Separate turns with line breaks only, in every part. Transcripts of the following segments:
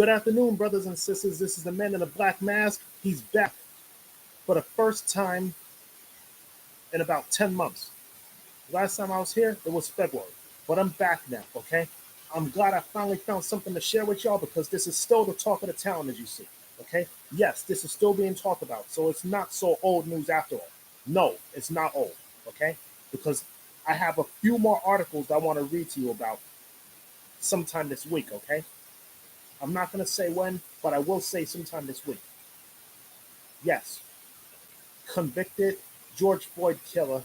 Good afternoon, brothers and sisters. This is the man in the black mask. He's back for the first time in about 10 months. Last time I was here, it was February, but I'm back now, okay? I'm glad I finally found something to share with y'all because this is still the talk of the town, as you see, okay? Yes, this is still being talked about, so it's not so old news after all. No, it's not old, okay? Because I have a few more articles I want to read to you about sometime this week, okay? I'm not going to say when, but I will say sometime this week. Yes, convicted George Floyd killer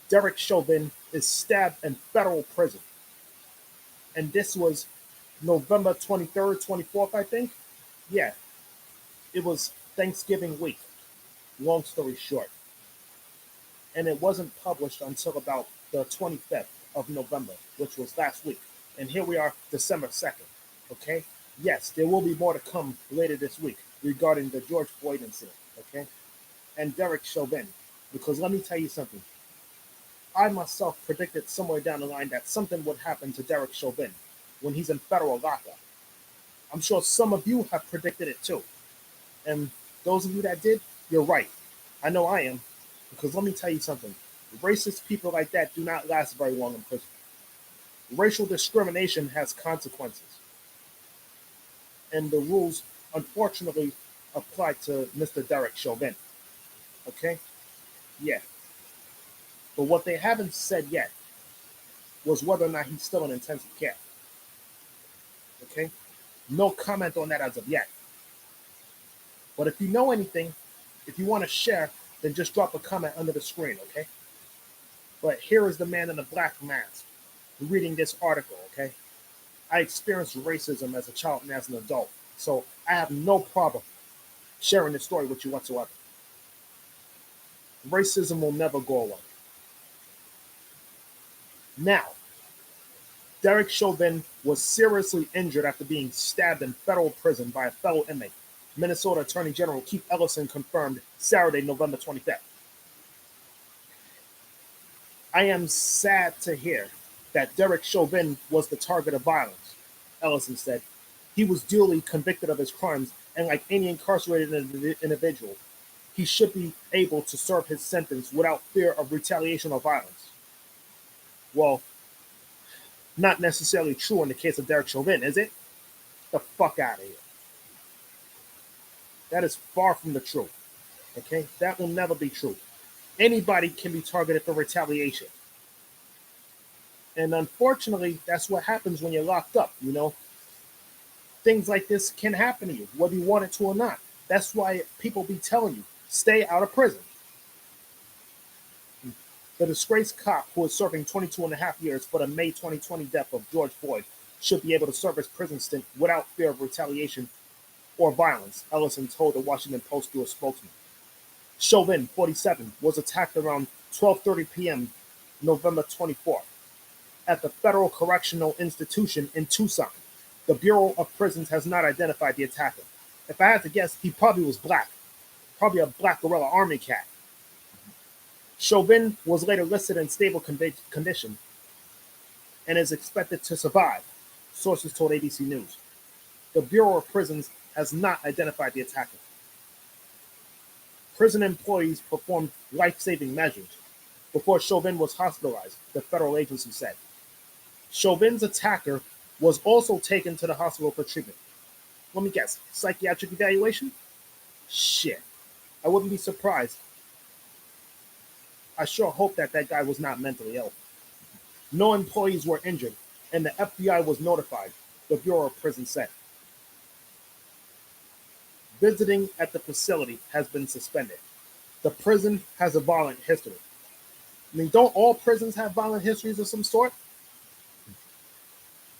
Derek Chauvin is stabbed in federal prison. And this was November 23rd, 24th, I think. Yeah, it was Thanksgiving week, long story short. And it wasn't published until about the 25th of November, which was last week. And here we are, December 2nd, okay? Yes, there will be more to come later this week regarding the George Floyd incident, okay? And Derek Chauvin, because let me tell you something. I myself predicted somewhere down the line that something would happen to Derek Chauvin when he's in federal lockup. I'm sure some of you have predicted it too. And those of you that did, you're right. I know I am. Because let me tell you something. Racist people like that do not last very long in prison. Racial discrimination has consequences. And the rules, unfortunately, apply to Mr. Derek Chauvin. Okay? Yeah. But what they haven't said yet was whether or not he's still in intensive care. Okay? No comment on that as of yet. But if you know anything, if you want to share, then just drop a comment under the screen, okay? But here is the man in the black mask reading this article, okay? I experienced racism as a child and as an adult, so I have no problem sharing this story with you whatsoever. Racism will never go away. Now, Derek Chauvin was seriously injured after being stabbed in federal prison by a fellow inmate. Minnesota Attorney General Keith Ellison confirmed Saturday, November 25th. I am sad to hear that Derek Chauvin was the target of violence, Ellison said. He was duly convicted of his crimes, and like any incarcerated individual, he should be able to serve his sentence without fear of retaliation or violence. Well, not necessarily true in the case of Derek Chauvin, is it? The fuck out of here. That is far from the truth. Okay? That will never be true. Anybody can be targeted for retaliation. And unfortunately, that's what happens when you're locked up, you know? Things like this can happen to you, whether you want it to or not. That's why people be telling you, stay out of prison. The disgraced cop who is serving 22 and a half years for the May 2020 death of George Floyd should be able to serve his prison stint without fear of retaliation or violence, Ellison told the Washington Post through a spokesman. Chauvin, 47, was attacked around 12:30 p.m. November 24th at the Federal Correctional Institution in Tucson. The Bureau of Prisons has not identified the attacker. If I had to guess, he probably was black. Probably a black guerrilla army cat. Chauvin was later listed in stable condition and is expected to survive, sources told ABC News. The Bureau of Prisons has not identified the attacker. Prison employees performed life-saving measures before Chauvin was hospitalized, the federal agency said. Chauvin's attacker was also taken to the hospital for treatment. Let me guess, psychiatric evaluation? Shit. I wouldn't be surprised. I sure hope that guy was not mentally ill. No employees were injured, and the FBI was notified, the Bureau of Prisons said. Visiting at the facility has been suspended. The prison has a violent history. I mean, don't all prisons have violent histories of some sort?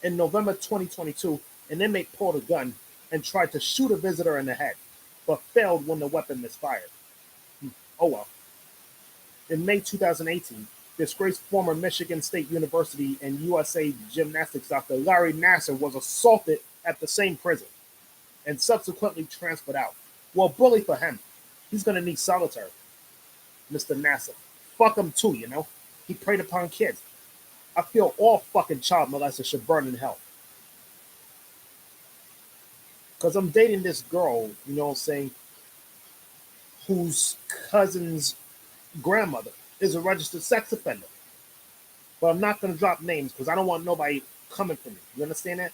In November 2022, an inmate pulled a gun and tried to shoot a visitor in the head, but failed when the weapon misfired. Oh well. In May 2018, disgraced former Michigan State University and USA gymnastics doctor Larry Nassar was assaulted at the same prison and subsequently transferred out. Well, bully for him. He's going to need solitary. Mr. Nassar. Fuck him too, you know. He preyed upon kids. I feel all fucking child molesters should burn in hell. Because I'm dating this girl, you know what I'm saying, whose cousin's grandmother is a registered sex offender. But I'm not going to drop names because I don't want nobody coming for me. You understand that?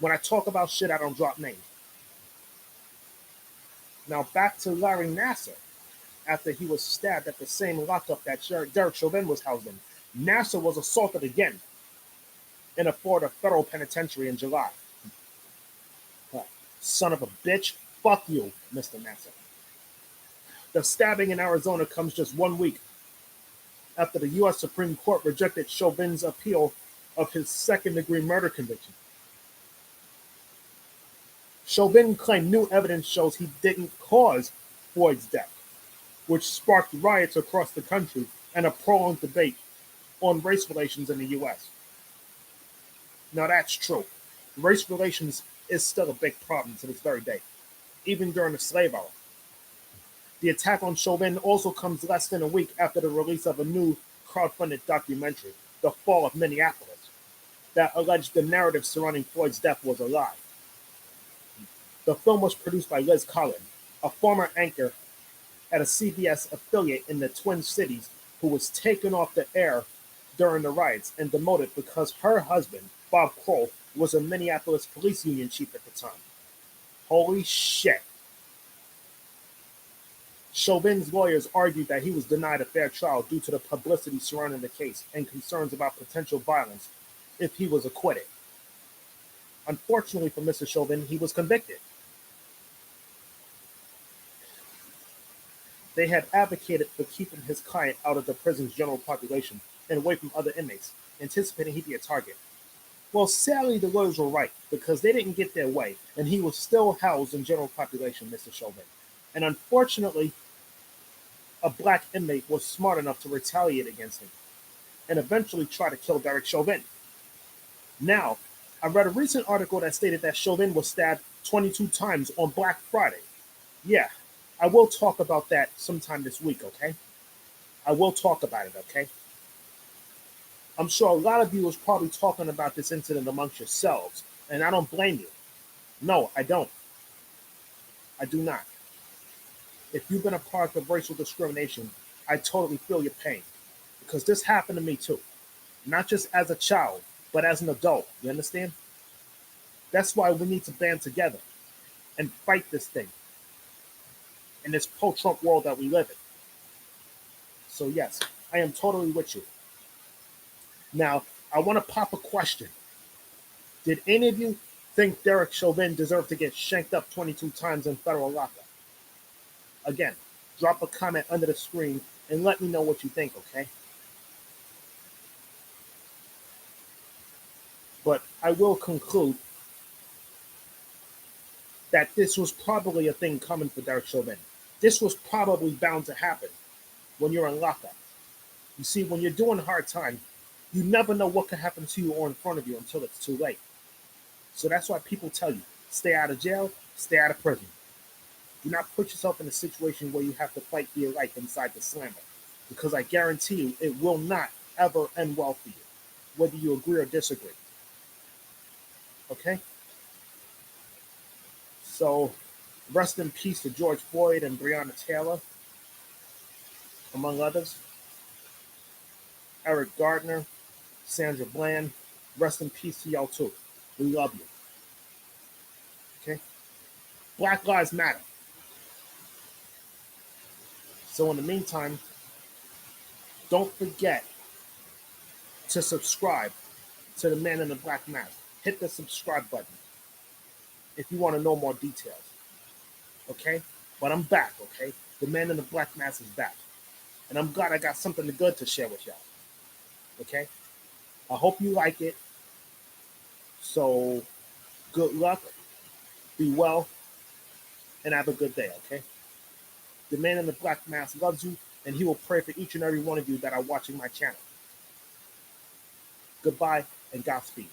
When I talk about shit, I don't drop names. Now back to Larry Nassar. After he was stabbed at the same lockup that Derek Chauvin was housed in, Nassar was assaulted again in a Florida federal penitentiary in July. Son of a bitch, fuck you, Mr. Nassar. The stabbing in Arizona comes just 1 week after the U.S. Supreme Court rejected Chauvin's appeal of his second-degree murder conviction. Chauvin claimed new evidence shows he didn't cause Floyd's death, which sparked riots across the country and a prolonged debate on race relations in the U.S. Now that's true. Race relations is still a big problem to this very day, even during the slave era. The attack on Chauvin also comes less than a week after the release of a new crowdfunded documentary, The Fall of Minneapolis, that alleged the narrative surrounding Floyd's death was a lie. The film was produced by Liz Collin, a former anchor at a CBS affiliate in the Twin Cities who was taken off the air during the riots and demoted because her husband, Bob Kroll, was a Minneapolis police union chief at the time. Holy shit. Chauvin's lawyers argued that he was denied a fair trial due to the publicity surrounding the case and concerns about potential violence if he was acquitted. Unfortunately for Mr. Chauvin, he was convicted. They had advocated for keeping his client out of the prison's general population and away from other inmates, anticipating he'd be a target. Well, sadly, the lawyers were right because they didn't get their way, and he was still housed in general population, Mr. Chauvin. And unfortunately, a black inmate was smart enough to retaliate against him and eventually try to kill Derek Chauvin. Now, I read a recent article that stated that Chauvin was stabbed 22 times on Black Friday. Yeah, I will talk about that sometime this week, okay? I will talk about it, okay? I'm sure a lot of you was probably talking about this incident amongst yourselves, and I don't blame you. No, I don't. I do not. If you've been a part of racial discrimination, I totally feel your pain. Because this happened to me too. Not just as a child, but as an adult. You understand? That's why we need to band together and fight this thing in this post-Trump world that we live in. So yes, I am totally with you. Now, I want to pop a question. Did any of you think Derek Chauvin deserved to get shanked up 22 times in federal lockup? Again, drop a comment under the screen and let me know what you think, okay? But I will conclude that this was probably a thing coming for Derek Chauvin. This was probably bound to happen when you're in lockup. You see, when you're doing hard time, you never know what can happen to you or in front of you until it's too late. So that's why people tell you, stay out of jail, stay out of prison. Do not put yourself in a situation where you have to fight for your life inside the slammer. Because I guarantee you, it will not ever end well for you, whether you agree or disagree. Okay? So, rest in peace to George Floyd and Breonna Taylor, among others. Eric Gardner, Sandra Bland, rest in peace to y'all too. We love you. Okay? Black Lives Matter. So in the meantime, don't forget to subscribe to the Man in the Black Mask. Hit the subscribe button if you want to know more details. Okay? But I'm back, okay? The Man in the Black Mask is back. And I'm glad I got something good to share with y'all. Okay? I hope you like it. So, good luck, be well, and have a good day, okay? The Man in the Black Mask loves you, and he will pray for each and every one of you that are watching my channel. Goodbye, and Godspeed.